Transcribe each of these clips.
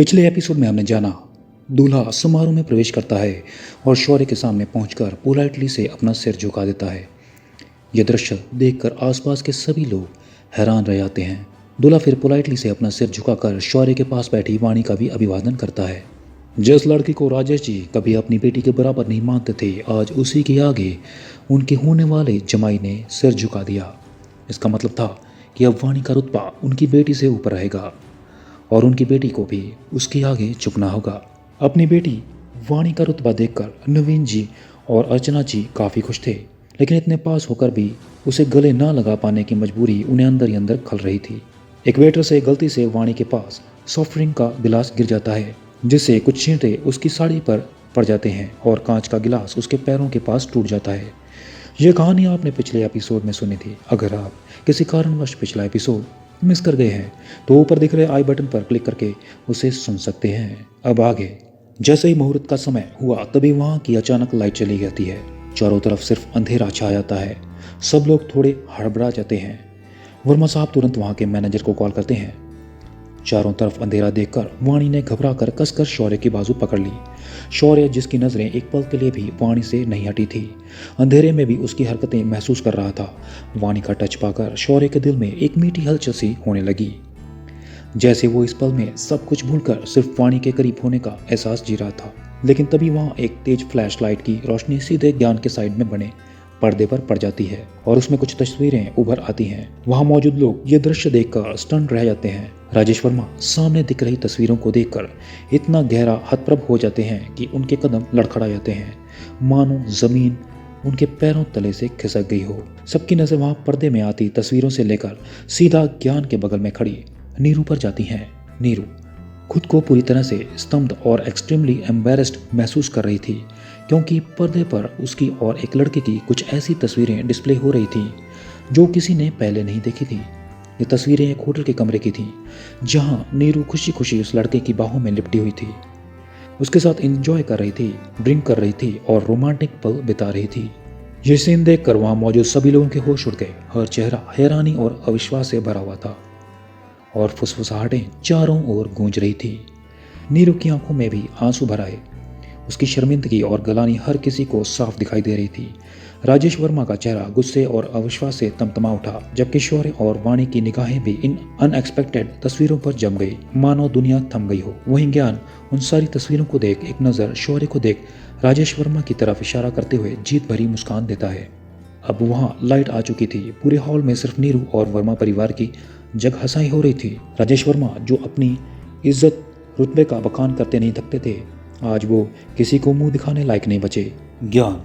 पिछले एपिसोड में हमने जाना दूल्हा समारोह में प्रवेश करता है और शौर्य के सामने पहुंचकर पोलाइटली से अपना सिर झुका देता है। यह दृश्य देखकर आसपास के सभी लोग हैरान रह जाते हैं। दूल्हा फिर पोलाइटली से अपना सिर झुकाकर शौर्य के पास बैठी वाणी का भी अभिवादन करता है। जिस लड़की को राजेश जी कभी अपनी बेटी के बराबर नहीं मानते थे, आज उसी के आगे उनके होने वाले जमाई ने सिर झुका दिया। इसका मतलब था कि अब वाणी का रुतबा उनकी बेटी से ऊपर रहेगा और उनकी बेटी को भी उसके आगे झुकना होगा। अपनी बेटी वाणी का रुतबा देखकर नवीन जी और अर्चना जी काफ़ी खुश थे, लेकिन इतने पास होकर भी उसे गले ना लगा पाने की मजबूरी उन्हें अंदर ही अंदर खल रही थी। एक वेटर से गलती से वाणी के पास सॉफ्ट ड्रिंक का गिलास गिर जाता है, जिससे कुछ छींटे उसकी साड़ी पर पड़ जाते हैं और कांच का गिलास उसके पैरों के पास टूट जाता है। ये कहानी आपने पिछले एपिसोड में सुनी थी। अगर आप किसी कारणवश पिछला एपिसोड मिस कर गए हैं तो ऊपर दिख रहे आई बटन पर क्लिक करके उसे सुन सकते हैं। अब आगे। जैसे ही मुहूर्त का समय हुआ तभी वहां की अचानक लाइट चली जाती है। चारों तरफ सिर्फ अंधेरा छा जाता है। सब लोग थोड़े हड़बड़ा जाते हैं। वर्मा साहब तुरंत वहां के मैनेजर को कॉल करते हैं। चारों तरफ अंधेरा देखकर वाणी ने घबराकर कसकर शौर्य की बाजू पकड़ ली। शौर्य, जिसकी नजरें एक पल के लिए भी वाणी से नहीं हटी थी, अंधेरे में भी उसकी हरकतें महसूस कर रहा था। वाणी का टच पाकर शौर्य के दिल में एक मीठी हलचल सी होने लगी, जैसे वो इस पल में सब कुछ भूलकर सिर्फ वाणी के करीब होने का एहसास जी रहा था। लेकिन तभी वहां एक तेज फ्लैश लाइट की रोशनी सीधे ज्ञान के साइड में बने पर्दे पर पड़ जाती है और उसमें कुछ तस्वीरें उभर आती हैं। वहां मौजूद लोग ये दृश्य देखकर स्टन रह जाते हैं। राजेश वर्मा सामने दिख रही तस्वीरों को देखकर इतना गहरा हतप्रभ हो जाते हैं कि उनके कदम लड़खड़ा जाते हैं, मानो जमीन उनके पैरों तले से खिसक गई हो। सबकी नजर वहां पर्दे में आती तस्वीरों से लेकर सीधा ज्ञान के बगल में खड़ी नीरू पर जाती हैं। नीरू खुद को पूरी तरह से स्तब्ध और एक्सट्रीमली एम्बेरस्ड महसूस कर रही थी, क्योंकि पर्दे पर उसकी और एक लड़के की कुछ ऐसी तस्वीरें डिस्प्ले हो रही थी जो किसी ने पहले नहीं देखी थी। ये तस्वीरें एक होटल के कमरे की थीं, जहां नीरू खुशी खुशी उस लड़के की बाहों में लिपटी हुई थी, उसके साथ एंजॉय कर रही थी, ड्रिंक कर रही थी और रोमांटिक पल बिता रही थी। ये सीन देखकर वहां मौजूद सभी लोगों के होश उड़ गए। हर चेहरा हैरानी और अविश्वास से भरा हुआ था और फुसफुसाहटें चारों ओर गूंज रही थी। नीरू की आंखों में भी आंसू भर आए। उसकी शर्मिंदगी और गलानी हर किसी को साफ दिखाई दे रही थी। राजेश वर्मा का चेहरा गुस्से और अविश्वास से तमतमा उठा, जबकि शौर्य और वाणी की निगाहें भी इन अनएक्सपेक्टेड तस्वीरों पर जम गई, मानो दुनिया थम गई हो। वहीं ज्ञान उन सारी तस्वीरों को देख एक नज़र शौर्य को देख राजेश वर्मा की तरफ इशारा करते हुए जीत भरी मुस्कान देता है। अब वहाँ लाइट आ चुकी थी। पूरे हॉल में सिर्फ नीरू और वर्मा परिवार की जग हंसाई हो रही थी। राजेश वर्मा, जो अपनी इज्जत रुतबे का बखान करते नहीं थकते थे, आज वो किसी को मुंह दिखाने लायक नहीं बचे। ज्ञान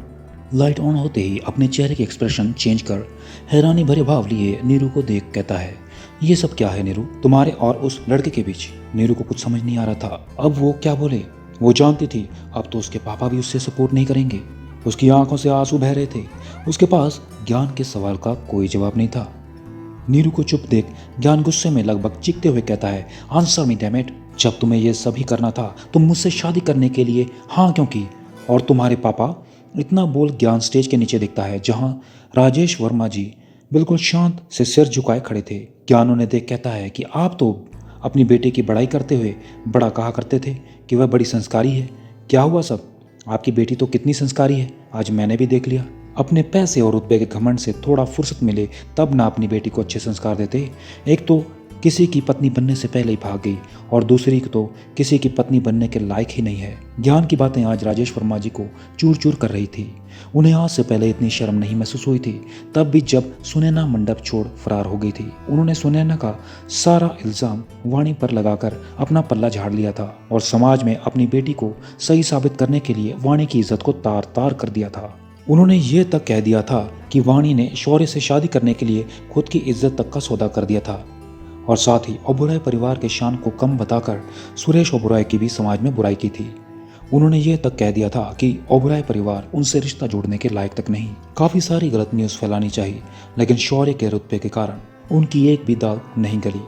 लाइट ऑन होते ही अपने चेहरे के एक्सप्रेशन चेंज कर हैरानी भरे भाव लिए नीरू को देख कहता है, ये सब क्या है नीरू, तुम्हारे और उस लड़के के बीच? नीरू को कुछ समझ नहीं आ रहा था अब वो क्या बोले। वो जानती थी अब तो उसके पापा भी उससे सपोर्ट नहीं करेंगे। उसकी आंखों से आंसू बह रहे थे। उसके पास ज्ञान के सवाल का कोई जवाब नहीं था। नीरू को चुप देख ज्ञान गुस्से में लगभग चीखते हुए कहता है, आंसर मी डैम इट, जब तुम्हें यह सभी करना था तुम मुझसे शादी करने के लिए हाँ क्यों की? और तुम्हारे पापा? इतना बोल ज्ञान स्टेज के नीचे दिखता है, जहां राजेश वर्मा जी बिल्कुल शांत से सिर झुकाए खड़े थे। ज्ञान उन्हें देख कहता है कि आप तो अपनी बेटे की बड़ाई करते हुए बड़ा कहा करते थे कि वह बड़ी संस्कारी है। क्या हुआ सब? आपकी बेटी तो कितनी संस्कारी है, आज मैंने भी देख लिया। अपने पैसे और रुतबे के घमंड से थोड़ा फुर्सत मिले तब ना अपनी बेटी को अच्छे संस्कार देते। एक तो किसी की पत्नी बनने से पहले ही भाग गई और दूसरी तो किसी की पत्नी बनने के लायक ही नहीं है। ज्ञान की बातें आज राजेश वर्मा जी को चूर चूर कर रही थी। उन्हें आज से पहले इतनी शर्म नहीं महसूस हुई थी, तब भी जब सुनैना मंडप छोड़ फरार हो गई थी। उन्होंने सुनैना का सारा इल्जाम वाणी पर लगाकर अपना पल्ला झाड़ लिया था और समाज में अपनी बेटी को सही साबित करने के लिए वाणी की इज्जत को तार तार कर दिया था। उन्होंने ये तक कह दिया था कि वाणी ने शौर्य से शादी करने के लिए खुद की इज्जत तक का सौदा कर दिया था और साथ ही ओबेरॉय परिवार के शान को कम बताकर सुरेश ओबेरॉय की भी समाज में बुराई की थी। उन्होंने ये तक कह दिया था कि ओबेरॉय परिवार उनसे रिश्ता जोड़ने के लायक तक नहीं। काफ़ी सारी गलत न्यूज़ फैलानी चाहिए, लेकिन शौर्य के रुतबे के कारण उनकी एक भी दाल नहीं गली।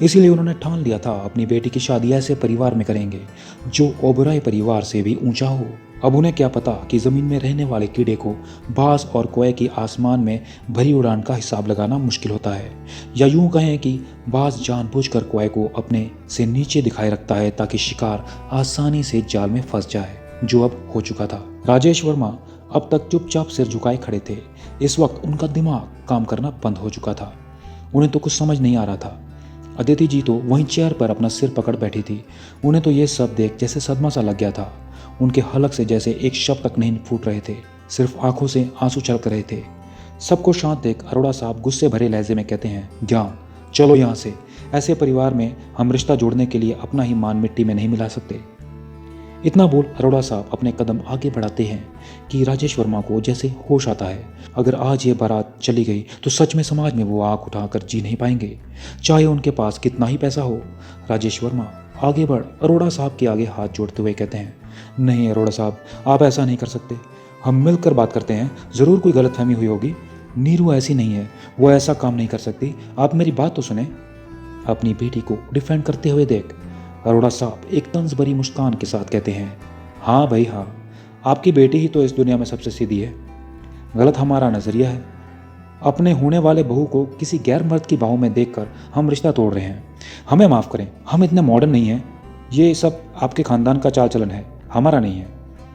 इसीलिए उन्होंने ठान लिया था अपनी बेटी की शादी ऐसे परिवार में करेंगे जो ओबराय परिवार से भी ऊंचा हो। अब उन्हें क्या पता कि ज़मीन में रहने वाले कीड़े को बाज और कोए की आसमान में भरी उड़ान का हिसाब लगाना मुश्किल होता है, या यूं कहें कि बाज जानबूझकर कोए को अपने से नीचे दिखाए रखता है ताकि शिकार आसानी से जाल में फंस जाए, जो अब हो चुका था। राजेश वर्मा अब तक चुपचाप सिर झुकाए खड़े थे। इस वक्त उनका दिमाग काम करना बंद हो चुका था। उन्हें तो कुछ समझ नहीं आ रहा था। अदिति जी तो वहीं चेयर पर अपना सिर पकड़ बैठी थी। उन्हें तो ये सब देख जैसे सदमा सा लग गया था। उनके हलक से जैसे एक शब्द तक नहीं फूट रहे थे, सिर्फ आंखों से आंसू छलक रहे थे। सबको शांत देख अरोड़ा साहब गुस्से भरे लहजे में कहते हैं, ज्ञान चलो यहाँ से। ऐसे परिवार में हम रिश्ता जोड़ने के लिए अपना ही मान मिट्टी में नहीं मिला सकते। इतना बोल अरोड़ा साहब अपने कदम आगे बढ़ाते हैं कि राजेश वर्मा को जैसे होश आता है। अगर आज ये बारात चली गई तो सच में समाज में वो आंख उठाकर जी नहीं पाएंगे, चाहे उनके पास कितना ही पैसा हो। राजेश वर्मा आगे बढ़ अरोड़ा साहब के आगे हाथ जोड़ते हुए कहते हैं, नहीं अरोड़ा साहब, आप ऐसा नहीं कर सकते। हम मिलकर बात करते हैं। ज़रूर कोई गलतफहमी हुई होगी। नीरू ऐसी नहीं है, वो ऐसा काम नहीं कर सकती। आप मेरी बात तो सुने। अपनी बेटी को डिफेंड करते हुए देख अरोड़ा साहब एक तंज भरी मुस्कान के साथ कहते हैं, हाँ भाई हाँ, आपकी बेटी ही तो इस दुनिया में सबसे सीधी है। गलत हमारा नज़रिया है। अपने होने वाले बहू को किसी गैर मर्द की बाहों में देखकर हम रिश्ता तोड़ रहे हैं। हमें माफ़ करें, हम इतने मॉडर्न नहीं हैं। ये सब आपके खानदान का चाल चलन है, हमारा नहीं है।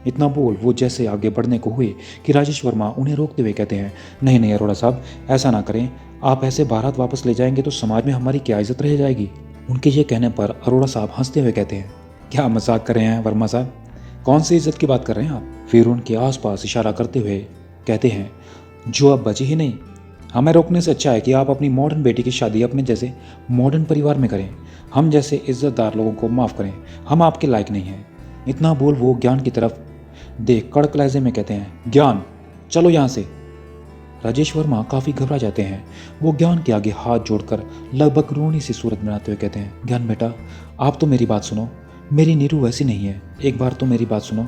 इतना बोल वो जैसे आगे बढ़ने को हुए कि राजेश वर्मा उन्हें रोकते हुए कहते हैं, नहीं नहीं अरोड़ा साहब, ऐसा ना करें। आप ऐसे बारात वापस ले जाएंगे तो समाज में हमारी क्या इज्जत रह जाएगी। उनके ये कहने पर अरोड़ा साहब हंसते हुए कहते हैं, क्या मजाक कर रहे हैं वर्मा साहब, कौन सी इज्जत की बात कर रहे हैं आप। फिर उनके आसपास इशारा करते हुए कहते हैं, जो अब बची ही नहीं। हमें रोकने से अच्छा है कि आप अपनी मॉडर्न बेटी की शादी अपने जैसे मॉडर्न परिवार में करें। हम जैसे इज्जतदार लोगों को माफ़ करें, हम आपके लायक नहीं हैं। इतना बोल वो ज्ञान की तरफ देख कड़क लहजे में कहते हैं, ज्ञान चलो यहाँ से। राजेश वर्मा काफ़ी घबरा जाते हैं। वो ज्ञान के आगे हाथ जोड़कर लगभग रोनी सी सूरत बनाते हुए कहते हैं, ज्ञान बेटा, आप तो मेरी बात सुनो। मेरी नीरू वैसी नहीं है, एक बार तो मेरी बात सुनो।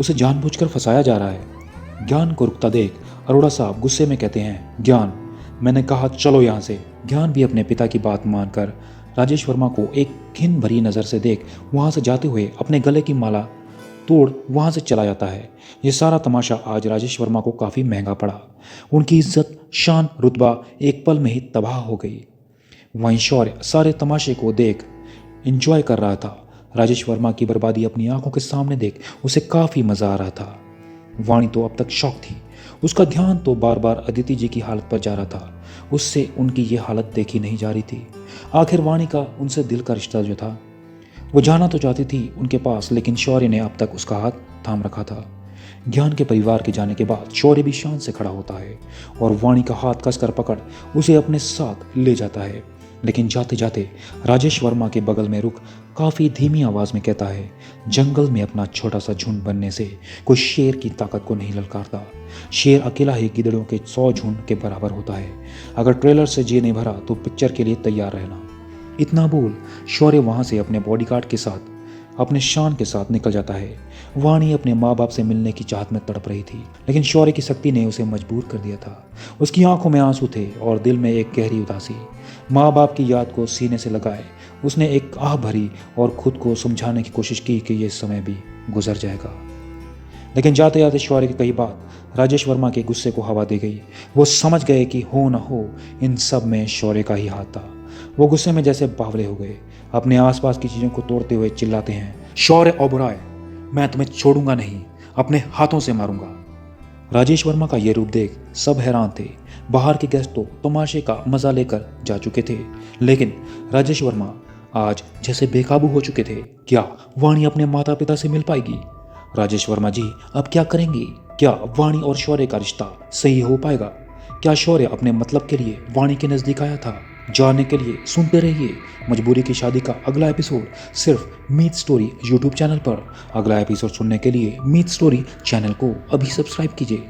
उसे जानबूझकर फंसाया जा रहा है। ज्ञान को रुकता देख अरोड़ा साहब गुस्से में कहते हैं, ज्ञान मैंने कहा चलो यहाँ से। ज्ञान भी अपने पिता की बात मानकर राजेश वर्मा को एक घिन भरी नज़र से देख वहाँ से जाते हुए अपने गले की माला तोड़ वहाँ से चला जाता है। ये सारा तमाशा आज राजेश वर्मा को काफ़ी महंगा पड़ा। उनकी इज्जत, शान, रुतबा एक पल में ही तबाह हो गई। वहीं शौर्य सारे तमाशे को देख एंजॉय कर रहा था। राजेश वर्मा की बर्बादी अपनी आंखों के सामने देख उसे काफ़ी मज़ा आ रहा था। वाणी तो अब तक शौक थी। उसका ध्यान तो बार बार अदिति जी की हालत पर जा रहा था। उससे उनकी ये हालत देखी नहीं जा रही थी। आखिर वाणी का उनसे दिल का रिश्ता जो था, वो जाना तो चाहती थी उनके पास, लेकिन शौर्य ने अब तक उसका हाथ थाम रखा था। ज्ञान के परिवार के जाने के बाद शौर्य भी शान से खड़ा होता है और वाणी का हाथ कसकर पकड़ उसे अपने साथ ले जाता है। लेकिन जाते जाते राजेश वर्मा के बगल में रुक काफ़ी धीमी आवाज़ में कहता है, जंगल में अपना छोटा सा झुंड बनने से कोई शेर की ताकत को नहीं ललकारता। शेर अकेला ही गिदड़ों के 100 झुंड के बराबर होता है। अगर ट्रेलर से जी नहीं भरा तो पिक्चर के लिए तैयार रहना। इतना बोल शौर्य वहाँ से अपने बॉडीगार्ड के साथ अपने शान के साथ निकल जाता है। वाणी अपने माँ बाप से मिलने की चाहत में तड़प रही थी, लेकिन शौर्य की शक्ति ने उसे मजबूर कर दिया था। उसकी आंखों में आंसू थे और दिल में एक गहरी उदासी। माँ बाप की याद को सीने से लगाए उसने एक आह भरी और खुद को समझाने की कोशिश की कि ये समय भी गुजर जाएगा। लेकिन जाते जाते शौर्य की कही बात राजेश वर्मा के गुस्से को हवा दे गई। वो समझ गए कि हो न हो इन सब में शौर्य का ही हाथ था। वो गुस्से में जैसे बावले हो गए। अपने आसपास की चीज़ों को तोड़ते हुए चिल्लाते हैं, शौर्य ओबराय, मैं तुम्हें छोड़ूंगा नहीं, अपने हाथों से मारूंगा। राजेश वर्मा का ये रूप देख सब हैरान थे। बाहर के गेस्ट तो तमाशे का मजा लेकर जा चुके थे, लेकिन राजेश वर्मा आज जैसे बेकाबू हो चुके थे। क्या वाणी अपने माता पिता से मिल पाएगी? राजेश वर्मा जी अब क्या करेंगे? क्या वाणी और शौर्य का रिश्ता सही हो पाएगा? क्या शौर्य अपने मतलब के लिए वाणी के नज़दीक आया था? जानने के लिए सुनते रहिए मजबूरी की शादी का अगला एपिसोड सिर्फ मीत स्टोरी यूट्यूब चैनल पर। अगला एपिसोड सुनने के लिए मीत स्टोरी चैनल को अभी सब्सक्राइब कीजिए।